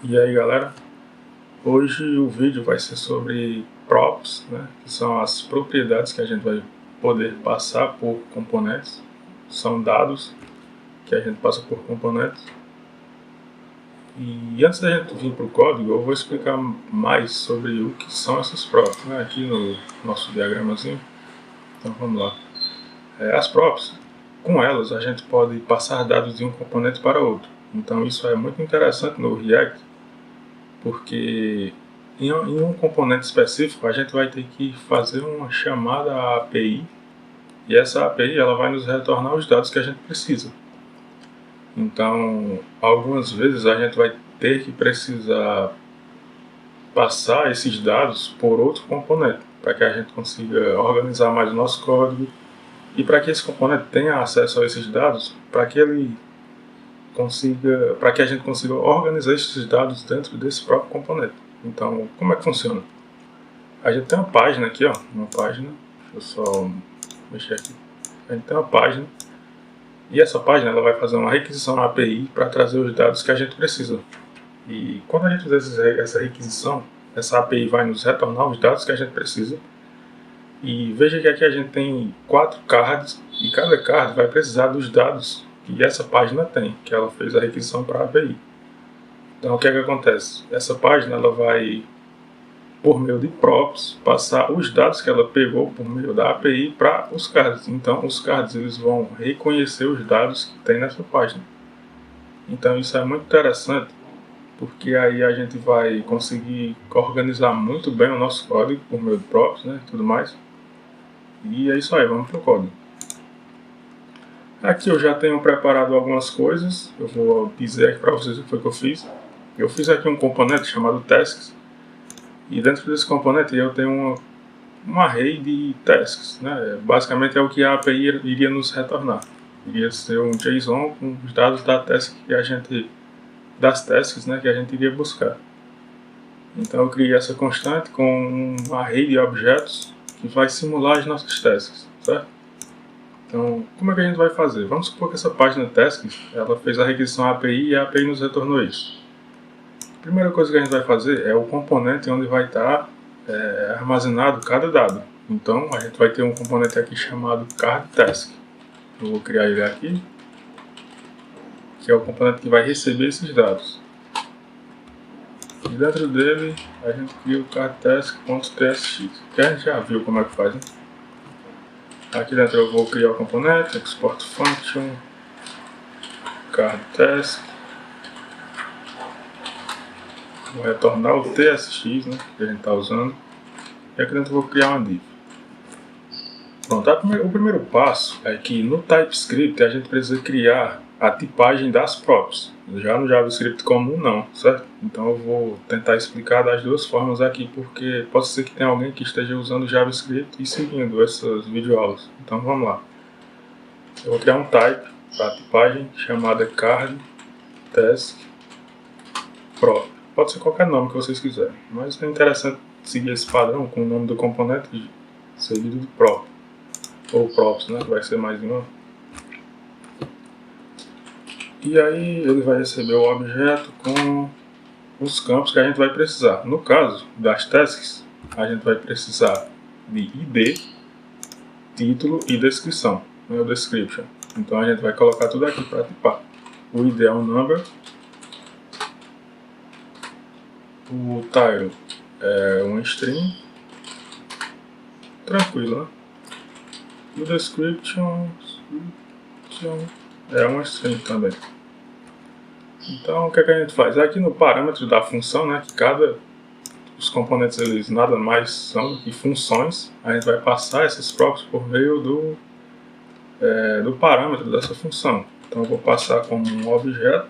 E aí galera, hoje o vídeo vai ser sobre props, né, que são as propriedades que a gente vai poder passar por componentes, são dados que a gente passa por componentes. E antes da gente vir para o código, eu vou explicar mais sobre o que são essas props, né, aqui no nosso diagramazinho. Então vamos lá. As props, com elas a gente pode passar dados de um componente para outro. Então isso é muito interessante no React, porque em um componente específico a gente vai ter que fazer uma chamada à API, e essa API ela vai nos retornar os dados que a gente precisa. Então, algumas vezes a gente vai ter que precisar passar esses dados por outro componente, para que a gente consiga organizar mais o nosso código, e para que esse componente tenha acesso a esses dados, para que a gente consiga organizar esses dados dentro desse próprio componente. Então, como é que funciona? A gente tem uma página aqui, ó, deixa eu só mexer aqui. A gente tem uma página, e essa página ela vai fazer uma requisição na API para trazer os dados que a gente precisa. E quando a gente fizer essa requisição, essa API vai nos retornar os dados que a gente precisa. E veja que aqui a gente tem 4 cards, e cada card vai precisar dos dados que essa página tem, que ela fez a requisição para a API. Então o que é que acontece? Essa página ela vai, por meio de props, passar os dados que ela pegou por meio da API para os cards. Então os cards eles vão reconhecer os dados que tem nessa página. Então isso é muito interessante, porque aí a gente vai conseguir organizar muito bem o nosso código por meio de props, né, e tudo mais. E é isso aí, vamos para o código. Aqui eu já tenho preparado algumas coisas, eu vou dizer aqui para vocês o que foi que eu fiz. Eu fiz aqui um componente chamado tasks, e dentro desse componente eu tenho um array de tasks, né? Basicamente é o que a API iria nos retornar. Iria ser um JSON com os dados da task das tasks, né, que a gente iria buscar. Então eu criei essa constante com um array de objetos que vai simular as nossas tasks, certo? Então, como é que a gente vai fazer? Vamos supor que essa página tasks, ela fez a requisição à API e a API nos retornou isso. A primeira coisa que a gente vai fazer é o componente onde vai estar armazenado cada dado. Então, a gente vai ter um componente aqui chamado cardTask. Eu vou criar ele aqui, que é o componente que vai receber esses dados. E dentro dele, a gente cria o cardTask.tsx, que a gente já viu como é que faz, né? Aqui dentro eu vou criar o componente, export function, cardTask. Vou retornar o TSX, né, que a gente está usando. E aqui dentro eu vou criar uma div. Pronto, o primeiro passo é que no TypeScript a gente precisa criar a tipagem das props. Já no JavaScript comum não, certo? Então eu vou tentar explicar das duas formas aqui, porque pode ser que tenha alguém que esteja usando JavaScript e seguindo essas videoaulas. Então vamos lá. Eu vou criar um type para a tipagem chamada cardTaskProp. Pode ser qualquer nome que vocês quiserem, mas é interessante seguir esse padrão com o nome do componente seguido de prop, ou props, né, que vai ser mais de uma. E aí ele vai receber o objeto com os campos que a gente vai precisar. No caso das tasks, a gente vai precisar de ID, título e descrição, né, o description. Então a gente vai colocar tudo aqui para tipar. O ID é um number, o title é um string, tranquilo, né? E o description é um string também. Então o que, é que a gente faz? Aqui no parâmetro da função, né, que os componentes eles nada mais são do que funções, a gente vai passar esses props por meio do parâmetro dessa função. Então eu vou passar como um objeto,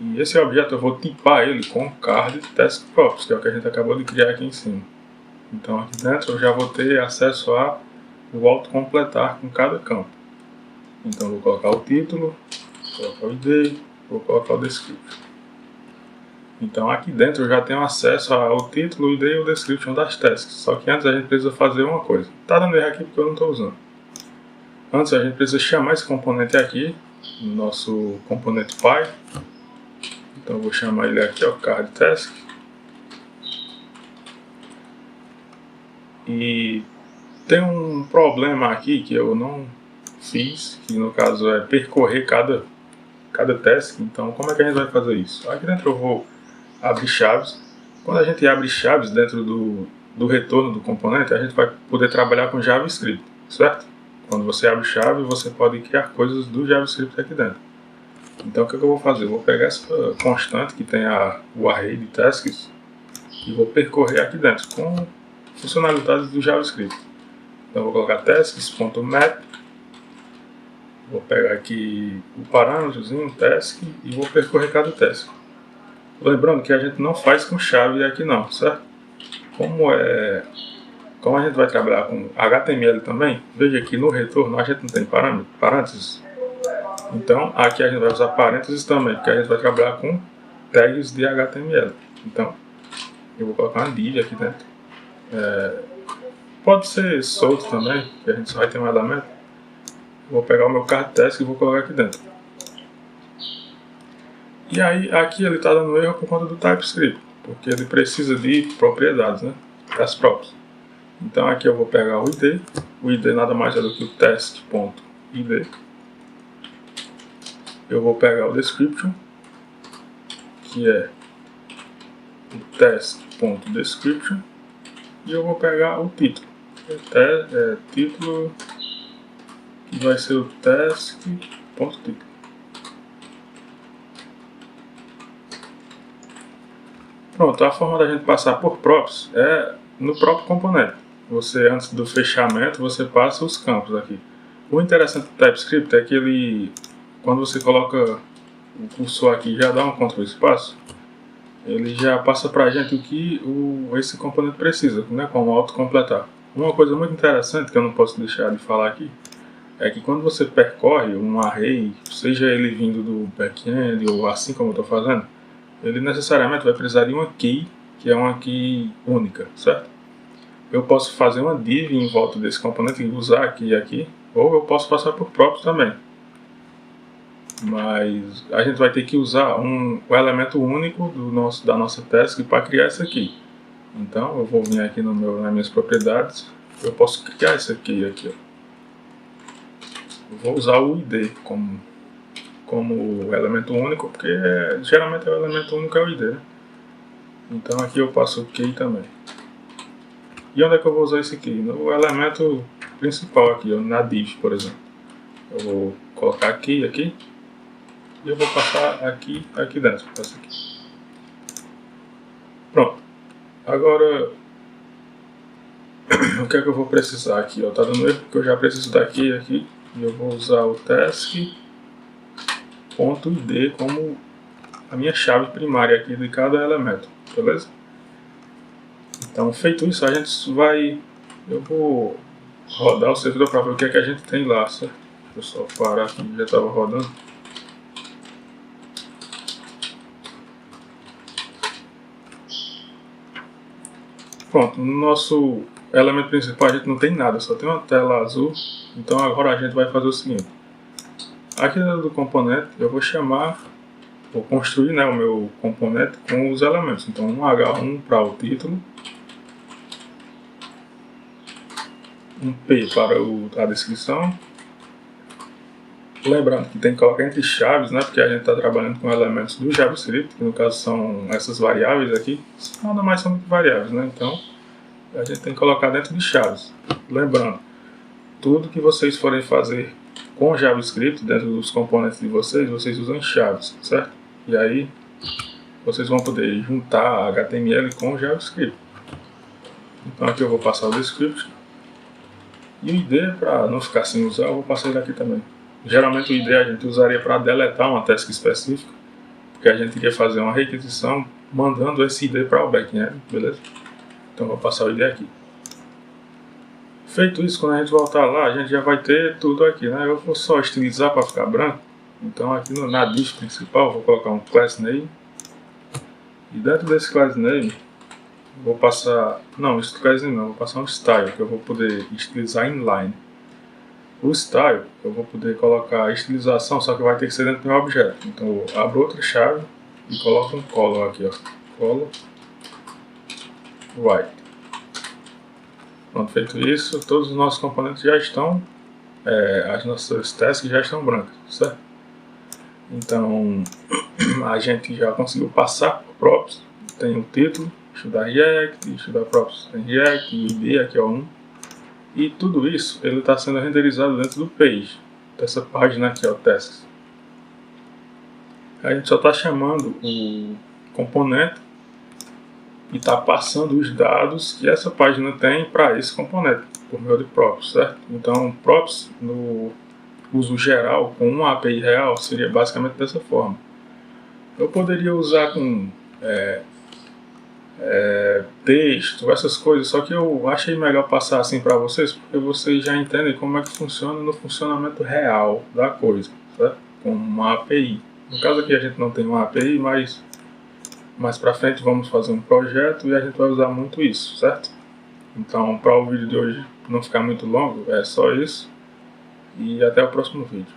e esse objeto eu vou tipar ele com cardTaskProps, que é o que a gente acabou de criar aqui em cima. Então aqui dentro eu já vou ter acesso ao autocompletar com cada campo. Então eu vou colocar o título, vou colocar o ID, vou colocar o description. Então aqui dentro eu já tenho acesso ao título, o ID e o description das tasks. Só que antes a gente precisa fazer uma coisa. Tá dando erro aqui porque eu não estou usando. Antes a gente precisa chamar esse componente aqui, no nosso componente Py. Então eu vou chamar ele aqui, ó, card task. E tem um problema aqui que eu não fiz, que no caso é percorrer cada task. Então como é que a gente vai fazer isso? Aqui dentro eu vou abrir chaves. Quando a gente abre chaves dentro do retorno do componente, a gente vai poder trabalhar com JavaScript, certo? Quando você abre chave, você pode criar coisas do JavaScript aqui dentro. Então o que eu vou fazer? Eu vou pegar essa constante que tem o array de tasks e vou percorrer aqui dentro com funcionalidades do JavaScript. Então eu vou colocar tasks.map, vou pegar aqui o parâmetrozinho, task, e vou percorrer cada task. Lembrando que a gente não faz com chave aqui não, certo? Como a gente vai trabalhar com HTML também, veja que no retorno a gente não tem parênteses. Então aqui a gente vai usar parênteses também, porque a gente vai trabalhar com tags de HTML. Então eu vou colocar uma div aqui dentro. Pode ser solto também, que a gente só vai ter um elemento. Vou pegar o meu card task e vou colocar aqui dentro. E aí aqui ele está dando erro por conta do TypeScript, porque ele precisa de propriedades, né, das próprias. Então aqui eu vou pegar o ID. O ID nada mais é do que o test.id. Eu vou pegar o description, que é o test.description, e eu vou pegar o título. Título que vai ser o test.título. Pronto, a forma da gente passar por props é no próprio componente. Você, antes do fechamento, você passa os campos aqui. O interessante do TypeScript é que ele, quando você coloca o cursor aqui e já dá um Ctrl espaço, ele já passa pra gente o que esse componente precisa, né, como autocompletar. Uma coisa muito interessante que eu não posso deixar de falar aqui é que quando você percorre um array, seja ele vindo do back-end ou assim como eu estou fazendo, ele necessariamente vai precisar de uma key, que é uma key única, certo? Eu posso fazer uma div em volta desse componente e usar a key aqui, ou eu posso passar por props também. Mas a gente vai ter que usar o elemento único da nossa task para criar essa key. Então eu vou vir aqui nas minhas propriedades, eu posso criar essa key aqui, ó. Eu vou usar o ID como elemento único, porque geralmente o elemento único é o ID, né? Então aqui eu passo o key também. E onde é que eu vou usar esse key? No elemento principal aqui, ó, na div, por exemplo. Eu vou colocar aqui e eu vou passar aqui dentro. Passa aqui. Pronto. Agora o que é que eu vou precisar aqui? Tá dando erro porque eu já preciso daqui e aqui. E eu vou usar o task.id como a minha chave primária aqui de cada elemento, beleza? Então, feito isso, eu vou rodar o servidor para ver o que é que a gente tem lá, certo? Deixa eu só parar aqui, já estava rodando. Pronto, no nosso elemento principal a gente não tem nada, só tem uma tela azul. Então agora a gente vai fazer o seguinte. Aqui dentro do componente eu vou construir, né, o meu componente com os elementos. Então um H1 para o título, um P para a descrição. Lembrando que tem que colocar entre chaves, né, porque a gente está trabalhando com elementos do JavaScript, que no caso são essas variáveis aqui, nada mais são variáveis, né, então a gente tem que colocar dentro de chaves. Lembrando, tudo que vocês forem fazer com JavaScript, dentro dos componentes de vocês usam chaves, certo? E aí vocês vão poder juntar HTML com JavaScript. Então aqui eu vou passar o description. E o ID, para não ficar sem usar, eu vou passar ele aqui também. Geralmente o ID a gente usaria para deletar uma task específica, porque a gente iria fazer uma requisição mandando esse ID para o backend, beleza? Então eu vou passar o ID aqui. Feito isso, quando a gente voltar lá, a gente já vai ter tudo aqui, né? Eu vou só estilizar para ficar branco. Então aqui na div principal eu vou colocar um class name. E dentro desse class name, eu vou passar... Não, esse class name não, eu vou passar um style, que eu vou poder estilizar inline. O style, eu vou poder colocar a estilização, só que vai ter que ser dentro do meu objeto. Então eu abro outra chave e coloco um color aqui, ó, color white. Pronto, feito isso, todos os nossos componentes já estão, as nossas tasks já estão brancas, certo? Então a gente já conseguiu passar por props, tem o título, estudar React, estudar props em React, ID, aqui é o 1. E tudo isso ele está sendo renderizado dentro do page, dessa página aqui, ó, tasks. A gente só está chamando o componente e está passando os dados que essa página tem para esse componente, por meio de props, certo? Então, props no uso geral, com uma API real, seria basicamente dessa forma. Eu poderia usar com texto, essas coisas, só que eu achei melhor passar assim para vocês, porque vocês já entendem como é que funciona no funcionamento real da coisa, certo? Com uma API. No caso aqui a gente não tem uma API, mas mais para frente vamos fazer um projeto e a gente vai usar muito isso, certo? Então, para o vídeo de hoje não ficar muito longo, é só isso e até o próximo vídeo.